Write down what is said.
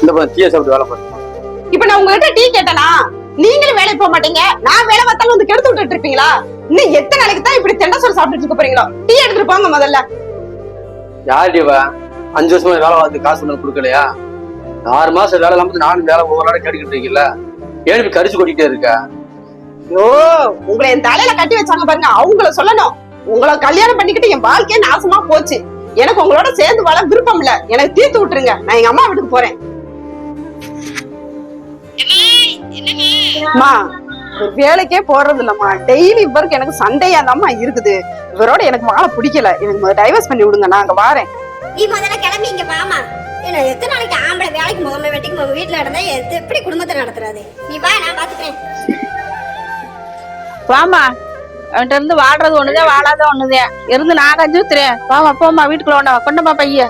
இந்த டீயை சாப்பிட்டு வேலை பாருங்க. இப்ப நான் உங்ககிட்ட டீ கேட்டனா நீங்களும் வேலைக்கு போக மாட்டீங்க, நான் வேலை பார்த்தாலும் வந்து கெடுத்து விட்டுட்டு இருப்பீங்களா? இன்னும் எத்தனை நாளைக்கு தான் இப்படி தெண்டை சோறு சாப்பிட்டு இருக்க போறீங்களோ? டீ எடுத்துட்டு போங்க முதல்ல. யாருடிவா 5 வருஷமா வேலை பார்த்து காசு ஒண்ணு கொடுக்கலையா? 6 மாசம் வேலை இல்லாம நானும் வேலை ஒவ்வொரு நாளும் கேட்டுக்கிட்டு இருக்கீங்களா? ஏன் கரிச்சு கொட்டிட்டே இருக்கா? ஐயோ, உங்களை என் தலையில கட்டி வச்சாங்க பாருங்க, அவங்கள சொல்லணும். உங்களை கல்யாணம் பண்ணிக்கிட்டு என் வாழ்க்கையே நாசமா போச்சு. எனக்கு உங்களோட சேர்ந்து வாழ விருப்பம் இல்ல. எனக்கு தீர்த்து விட்டுருங்க. நான் எங்க அம்மா வீட்டுக்கு போறேன். அம்மா, ஒரு வேலைக்கே போறது இல்லம்மா. டெய்லி இவருக்கு எனக்கு சண்டையா தான்மா இருக்குது. இவரோட எனக்கு வாழ பிடிக்கல. எனக்கு டைவர்ஸ் பண்ணி விடுங்க, நான் அங்க வாரேன். நீ முதல்ல கிளம்பி இங்க வாமா. எத்தனை நாளைக்கு ஆம்பளை வேலைக்கு முகமே வெட்டிக்கு வீட்டுல நடந்தா எப்படி குடும்பத்தை நடத்துறாது? நீ வா, நான் பாத்துக்கிறேன். வாமா, அவன்கிட்ட இருந்து வாடுறது ஒண்ணுதே வாழாத ஒண்ணுதே இருந்து நான் கஞ்சி ஊத்துறேன். வாமா போமா, வீட்டுக்குள்ள கொண்டமா பைய.